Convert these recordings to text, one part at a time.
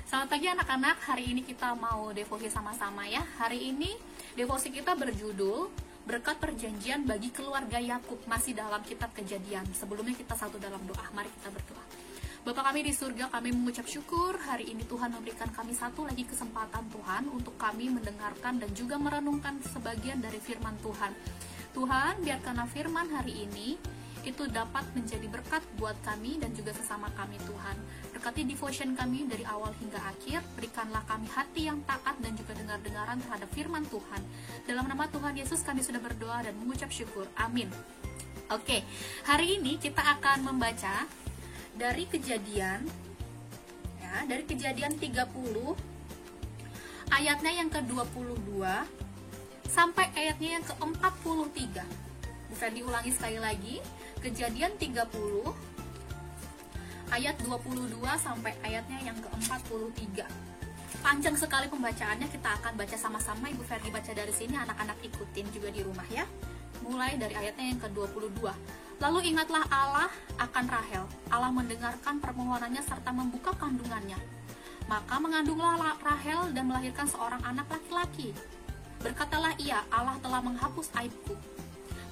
Selamat pagi anak-anak, hari ini kita mau devosi sama-sama ya. Hari ini devosi kita berjudul Berkat Perjanjian bagi Keluarga Yakub, masih dalam kitab Kejadian. Sebelumnya kita satu dalam doa, mari kita berdoa. Bapa kami di surga, kami mengucap syukur hari ini Tuhan memberikan kami satu lagi kesempatan Tuhan untuk kami mendengarkan dan juga merenungkan sebagian dari firman Tuhan. Tuhan, biarkanlah firman hari ini itu dapat menjadi berkat buat kami dan juga sesama kami Tuhan. Berkati devotion kami dari awal hingga akhir, berikanlah kami hati yang taat dan juga dengar-dengaran terhadap firman Tuhan. Dalam nama Tuhan Yesus kami sudah berdoa dan mengucap syukur. Amin. Oke, hari ini kita akan membaca dari Kejadian, ya, dari Kejadian 30, ayatnya yang ke-22, sampai ayatnya yang ke-43. Bisa diulangi sekali lagi. Kejadian 30 ayat 22 sampai ayatnya yang ke-43. Panjang sekali pembacaannya, kita akan baca sama-sama. Ibu Ferdi baca dari sini, anak-anak ikutin juga di rumah ya. Mulai dari ayatnya yang ke-22. Lalu ingatlah Allah akan Rahel. Allah mendengarkan permohonannya serta membuka kandungannya. Maka mengandunglah Rahel dan melahirkan seorang anak laki-laki. Berkatalah ia, Allah telah menghapus aibku.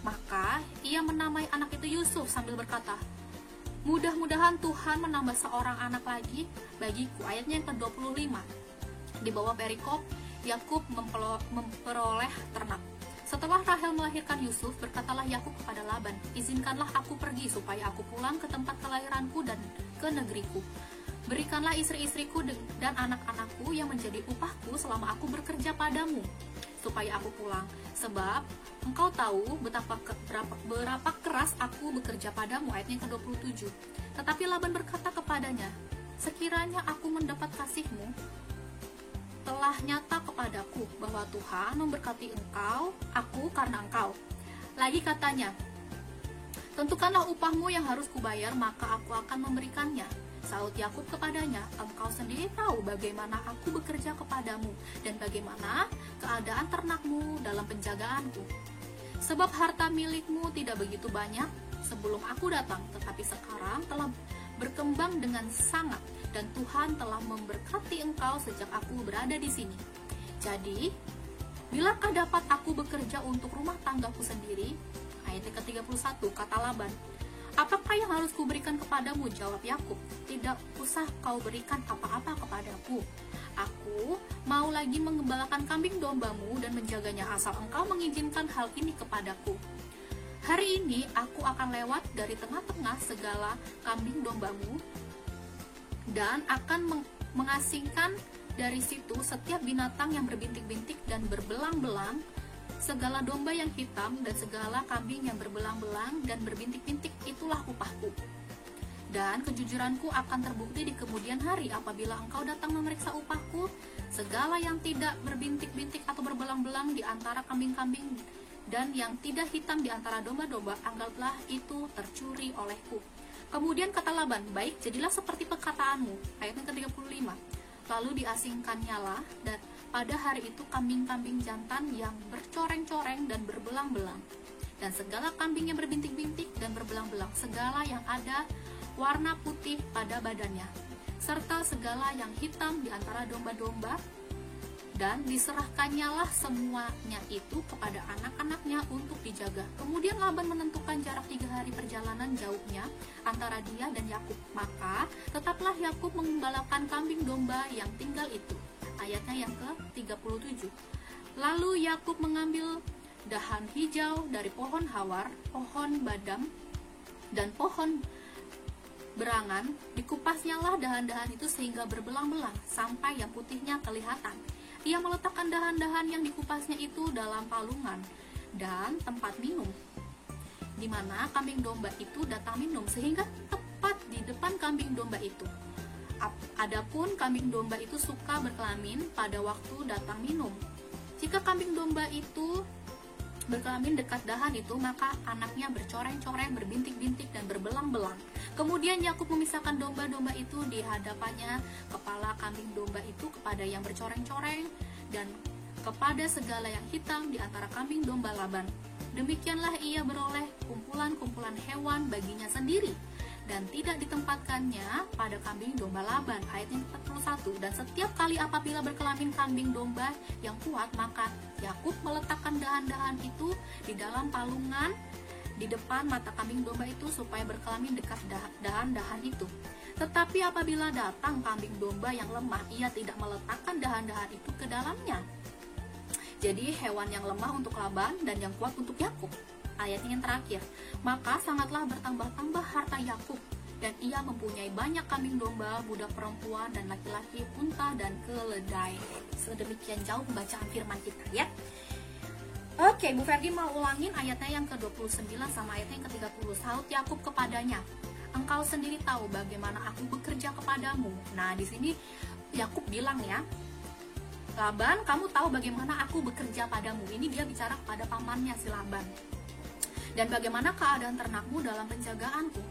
Maka ia menamai anak itu Yusuf sambil berkata, mudah-mudahan Tuhan menambah seorang anak lagi bagiku. Ayatnya yang ke-25. Di bawah perikop, Yakub memperoleh ternak. Setelah Rahel melahirkan Yusuf, berkatalah Yakub kepada Laban, izinkanlah aku pergi supaya aku pulang ke tempat kelahiranku dan ke negeriku. Berikanlah istri-istriku dan anak-anakku yang menjadi upahku selama aku bekerja padamu, supaya aku pulang. Sebab engkau tahu berapa keras aku bekerja padamu. Ayatnya ke-27. Tetapi Laban berkata kepadanya, sekiranya aku mendapat kasihmu, telah nyata kepadaku bahwa Tuhan memberkati aku karena engkau. Lagi katanya, tentukanlah upahmu yang harus kubayar, maka aku akan memberikannya. Saud Yakub kepadanya, engkau sendiri tahu bagaimana aku bekerja kepadamu dan bagaimana keadaan ternakmu dalam penjagaanku. Sebab harta milikmu tidak begitu banyak sebelum aku datang, tetapi sekarang telah berkembang dengan sangat dan Tuhan telah memberkati engkau sejak aku berada di sini. Jadi, bilakah dapat aku bekerja untuk rumah tanggaku sendiri? Ayat ke-31, kata Laban, apakah yang harus kuberikan kepadamu? Jawab Yakub, tidak usah kau berikan apa-apa kepadaku. Aku mau lagi mengembalakan kambing dombamu dan menjaganya asal engkau mengizinkan hal ini kepadaku. Hari ini aku akan lewat dari tengah-tengah segala kambing dombamu dan akan mengasingkan dari situ setiap binatang yang berbintik-bintik dan berbelang-belang, segala domba yang hitam dan segala kambing yang berbelang-belang dan berbintik-bintik, itulah upahku. Dan kejujuranku akan terbukti di kemudian hari apabila engkau datang memeriksa upahku. Segala yang tidak berbintik-bintik atau berbelang-belang di antara kambing-kambing dan yang tidak hitam di antara domba-domba, anggaplah itu tercuri olehku. Kemudian kata Laban, baik, jadilah seperti perkataanmu. Ayatnya ke-35. Lalu diasingkannyalah dan pada hari itu kambing-kambing jantan yang bercoreng-coreng dan berbelang-belang, dan segala kambing yang berbintik-bintik dan berbelang-belang, segala yang ada warna putih pada badannya, serta segala yang hitam di antara domba-domba, dan diserahkannyalah semuanya itu kepada anak-anaknya untuk dijaga. Kemudian Laban menentukan jarak 3 hari perjalanan jauhnya antara dia dan Yakub. Maka tetaplah Yakub mengembalakan kambing domba yang tinggal itu. Ayatnya yang ke-37. Lalu Yakub mengambil dahan hijau dari pohon hawar, pohon badam, dan pohon berangan, dikupasnyalah dahan-dahan itu sehingga berbelang-belang sampai yang putihnya kelihatan. Ia meletakkan dahan-dahan yang dikupasnya itu dalam palungan dan tempat minum, di mana kambing domba itu datang minum, sehingga tepat di depan kambing domba itu. Adapun kambing domba itu suka berkelamin pada waktu datang minum. Jika kambing domba itu berkelamin dekat dahan itu, maka anaknya bercoreng-coreng, berbintik-bintik, dan berbelang-belang. Kemudian Yakub memisahkan domba-domba itu di hadapannya, kepala kambing domba itu kepada yang bercoreng-coreng dan kepada segala yang hitam di antara kambing domba Laban. Demikianlah ia beroleh kumpulan-kumpulan hewan baginya sendiri, dan tidak ditempatkannya pada kambing domba Laban. Ayat yang 41. Dan setiap kali apabila berkelamin kambing domba yang kuat, maka Yakub meletakkan dahan-dahan itu di dalam palungan di depan mata kambing domba itu supaya berkelamin dekat dahan-dahan itu. Tetapi apabila datang kambing domba yang lemah, ia tidak meletakkan dahan-dahan itu ke dalamnya. Jadi hewan yang lemah untuk Laban dan yang kuat untuk Yakub. Ayat yang terakhir, maka sangatlah bertambah-tambah harta Yakub, dan ia mempunyai banyak kambing domba, budak perempuan dan laki-laki, unta dan keledai. Sedemikian jauh pembacaan firman kita ya. Oke, Bu Ferdi mau ulangin ayatnya yang ke-29 sama ayatnya yang ke-30. Saud Yakub kepadanya, engkau sendiri tahu bagaimana aku bekerja kepadamu. Nah, di sini Yakub bilang ya, Laban, kamu tahu bagaimana aku bekerja padamu. Ini dia bicara kepada pamannya si Laban. Dan bagaimana keadaan ternakmu dalam penjagaanku.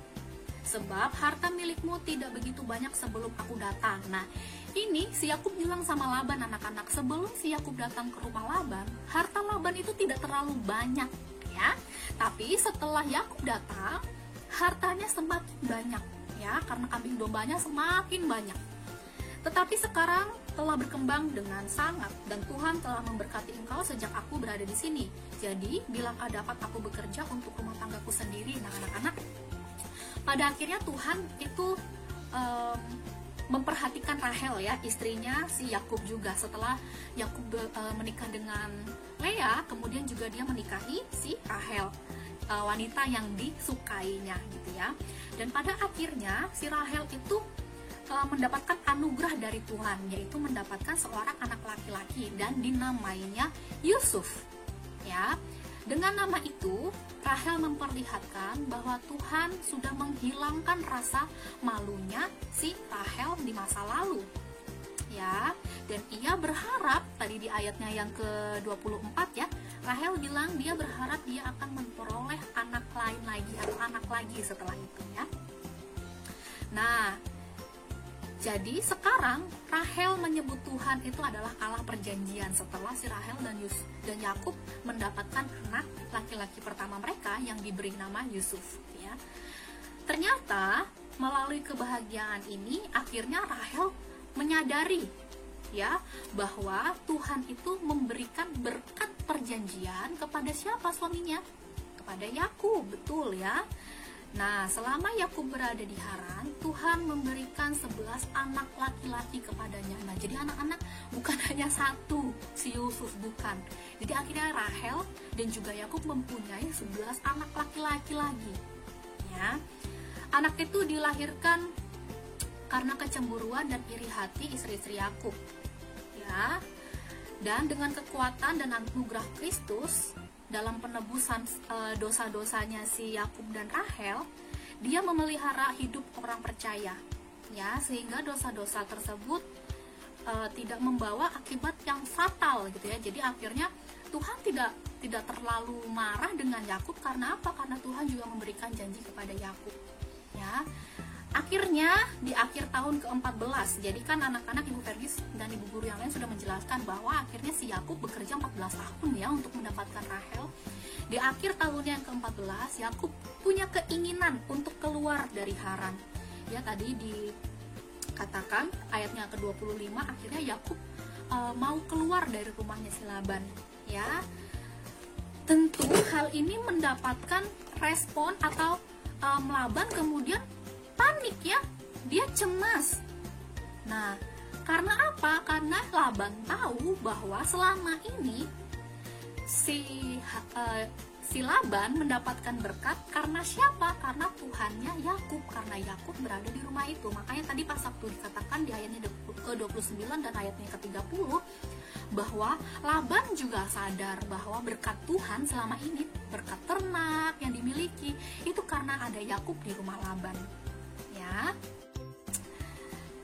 Sebab harta milikmu tidak begitu banyak sebelum aku datang. Nah, ini si Yakub bilang sama Laban, anak-anak, sebelum si Yakub datang ke rumah Laban, harta Laban itu tidak terlalu banyak ya. Tapi setelah Yakub datang, hartanya semakin banyak ya, karena kambing dombanya semakin banyak. Tetapi sekarang telah berkembang dengan sangat, dan Tuhan telah memberkati engkau sejak aku berada di sini. Jadi, bilakah dapat aku bekerja untuk rumah tanggaku sendiri? Nah, anak-anak, pada akhirnya Tuhan itu memperhatikan Rahel ya, istrinya si Yakub juga. Setelah Yakub menikah dengan Lea, kemudian juga dia menikahi si Rahel, wanita yang disukainya gitu ya. Dan pada akhirnya si Rahel itu mendapatkan anugerah dari Tuhan, yaitu mendapatkan seorang anak laki-laki dan dinamainya Yusuf ya. Dengan nama itu, Rahel memperlihatkan bahwa Tuhan sudah menghilangkan rasa malunya si Rahel di masa lalu. Ya, dan ia berharap, tadi di ayatnya yang ke-24 ya, Rahel bilang dia berharap dia akan memperoleh anak lain lagi atau anak lagi setelah itu ya. Nah, jadi sekarang Rahel menyebut Tuhan itu adalah Allah perjanjian setelah si Rahel dan Yakub mendapatkan anak laki-laki pertama mereka yang diberi nama Yusuf ya. Ternyata melalui kebahagiaan ini akhirnya Rahel menyadari ya bahwa Tuhan itu memberikan berkat perjanjian kepada siapa suaminya? Kepada Yakub, betul ya. Nah, selama Yakub berada di Haran, Tuhan memberikan 11 anak laki-laki kepadanya. Nah, jadi anak-anak bukan hanya satu, si Yusuf bukan. Jadi akhirnya Rahel dan juga Yakub mempunyai 11 anak laki-laki lagi. Ya. Anak itu dilahirkan karena kecemburuan dan iri hati istri-istri Yakub. Ya. Dan dengan kekuatan dan anugerah Kristus dalam penebusan dosa-dosanya si Yakub dan Rahel, dia memelihara hidup orang percaya, ya, sehingga dosa-dosa tersebut tidak membawa akibat yang fatal, gitu ya. Jadi akhirnya Tuhan tidak terlalu marah dengan Yakub karena apa? Karena Tuhan juga memberikan janji kepada Yakub, ya. Akhirnya di akhir tahun ke-14, jadi kan anak-anak Ibu Fergis dan Ibu Guru yang lain sudah menjelaskan bahwa akhirnya si Yakub bekerja 14 tahun ya untuk mendapatkan Rahel. Di akhir tahunnya yang ke-14, Yakub punya keinginan untuk keluar dari Haran. Ya, tadi dikatakan ayatnya ke-25, akhirnya Yakub mau keluar dari rumahnya si Laban. Ya, tentu hal ini mendapatkan respon atau Laban kemudian panik ya, dia cemas. Nah, karena apa? Karena Laban tahu bahwa selama ini si Laban mendapatkan berkat karena siapa? Karena Tuhannya Yakub, karena Yakub berada di rumah itu. Makanya tadi pas waktu dikatakan di ayatnya ke-29 dan ayatnya ke-30 bahwa Laban juga sadar bahwa berkat Tuhan selama ini, berkat ternak yang dimiliki itu karena ada Yakub di rumah Laban. Ya.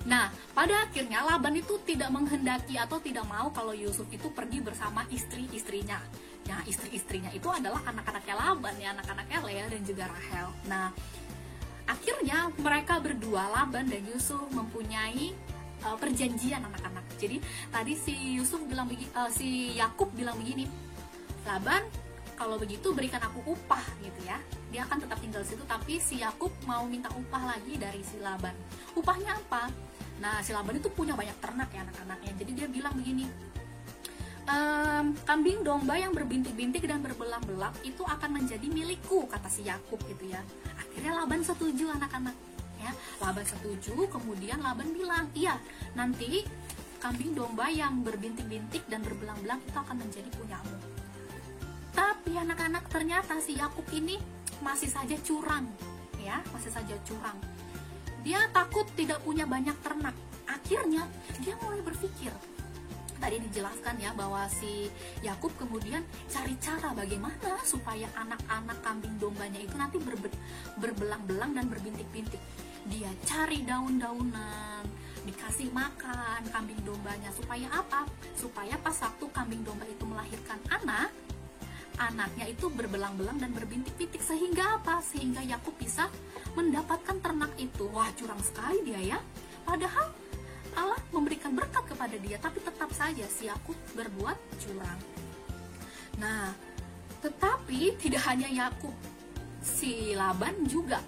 Nah, pada akhirnya Laban itu tidak menghendaki atau tidak mau kalau Yusuf itu pergi bersama istri-istrinya. Nah, istri-istrinya itu adalah anak-anaknya Laban ya, anak-anaknya Lea dan juga Rahel. Nah, akhirnya mereka berdua, Laban dan Yusuf, mempunyai perjanjian anak-anak. Jadi tadi si Yakub bilang begini, Laban, kalau begitu berikan aku upah gitu ya. Dia akan tetap tinggal di situ, tapi si Yakub mau minta upah lagi dari si Laban. Upahnya apa? Nah, si Laban itu punya banyak ternak ya anak-anaknya. Jadi dia bilang begini, kambing domba yang berbintik-bintik dan berbelang-belang itu akan menjadi milikku, kata si Yakub gitu ya. Akhirnya Laban setuju anak-anak ya. Laban setuju, kemudian Laban bilang, iya, nanti kambing domba yang berbintik-bintik dan berbelang-belang itu akan menjadi punyamu. Tapi anak-anak, ternyata si Yakub ini masih saja curang ya, masih saja curang. Dia takut tidak punya banyak ternak. Akhirnya dia mulai berpikir, tadi dijelaskan ya bahwa si Yakub kemudian cari cara bagaimana supaya anak-anak kambing dombanya itu nanti berbelang-belang dan berbintik-bintik. Dia cari daun-daunan, dikasih makan kambing dombanya, supaya apa? Supaya pas waktu kambing domba itu melahirkan anaknya itu berbelang-belang dan berbintik-bintik. Sehingga apa? Sehingga Yakub bisa mendapatkan ternak itu. Wah, curang sekali dia ya. Padahal Allah memberikan berkat kepada dia, tapi tetap saja si Yakub berbuat curang. Nah, tetapi tidak hanya Yakub, si Laban juga.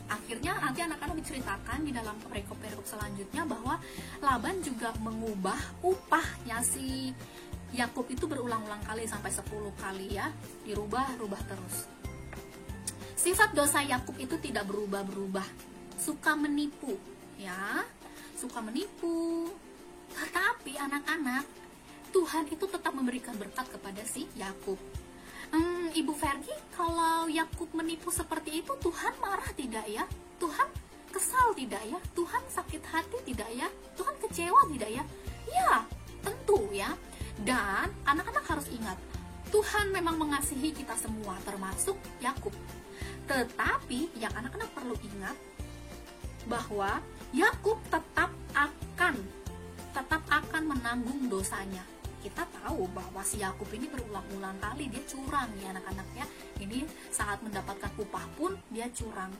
Akhirnya nanti anak-anak diceritakan di dalam perikop-perikop selanjutnya bahwa Laban juga mengubah upahnya si Yakub itu berulang-ulang kali, sampai 10 kali ya, dirubah-rubah terus. Sifat dosa Yakub itu tidak berubah-berubah, suka menipu ya, suka menipu. Tetapi anak-anak, Tuhan itu tetap memberikan berkat kepada si Yakub. Ibu Vergi, kalau Yakub menipu seperti itu, Tuhan marah tidak ya? Tuhan kesal tidak ya? Tuhan sakit hati tidak ya? Tuhan kecewa tidak ya? Ya, tentu ya. Dan anak-anak harus ingat, Tuhan memang mengasihi kita semua, termasuk Yakub. Tetapi yang anak-anak perlu ingat bahwa Yakub tetap akan menanggung dosanya. Kita tahu bahwa si Yakub ini berulang-ulang kali dia curang ya anak-anak ya. Ini saat mendapatkan upah pun dia curang.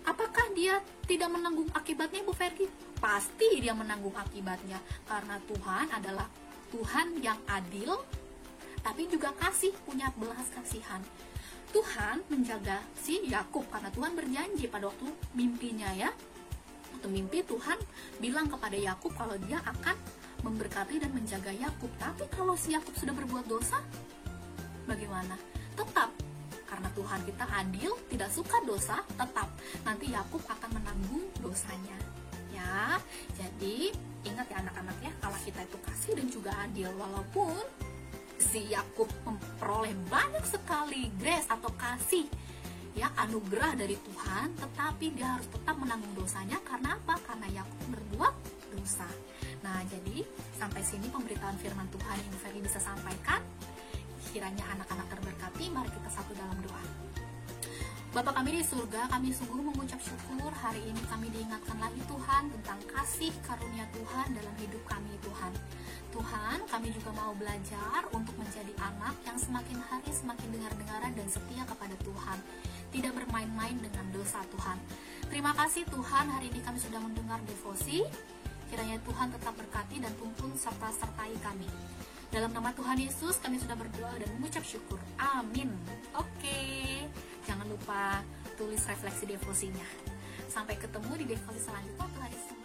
Apakah dia tidak menanggung akibatnya, Bu Vergi? Pasti dia menanggung akibatnya, karena Tuhan adalah Tuhan yang adil, tapi juga kasih, punya belas kasihan. Tuhan menjaga si Yakub karena Tuhan berjanji pada waktu mimpinya ya. Waktu mimpi Tuhan bilang kepada Yakub kalau dia akan memberkati dan menjaga Yakub. Tapi kalau si Yakub sudah berbuat dosa, bagaimana? Tetap, karena Tuhan kita adil, tidak suka dosa, tetap nanti Yakub akan menanggung dosanya. Ya, jadi ingat ya anak-anak ya, Allah kita itu kasih dan juga adil. Walaupun si Yakub memperoleh banyak sekali grace atau kasih ya, anugerah dari Tuhan, tetapi dia harus tetap menanggung dosanya. Karena apa? Karena Yakub berbuat dosa. Nah, jadi sampai sini pemberitaan firman Tuhan yang Ferry bisa sampaikan. Kiranya anak-anak terberkati. Mari kita satu dalam doa. Bapa kami di surga, kami sungguh mengucap syukur hari ini kami diingatkan lagi Tuhan tentang kasih karunia Tuhan dalam hidup kami Tuhan. Tuhan, kami juga mau belajar untuk menjadi anak yang semakin hari semakin dengar-dengaran dan setia kepada Tuhan. Tidak bermain-main dengan dosa Tuhan. Terima kasih Tuhan, hari ini kami sudah mendengar devosi. Kiranya Tuhan tetap berkati dan tuntun serta-sertai kami. Dalam nama Tuhan Yesus kami sudah berdoa dan mengucap syukur. Amin. Oke, jangan lupa tulis refleksi devosinya. Sampai ketemu di devosi selanjutnya. Tuhan Yesus.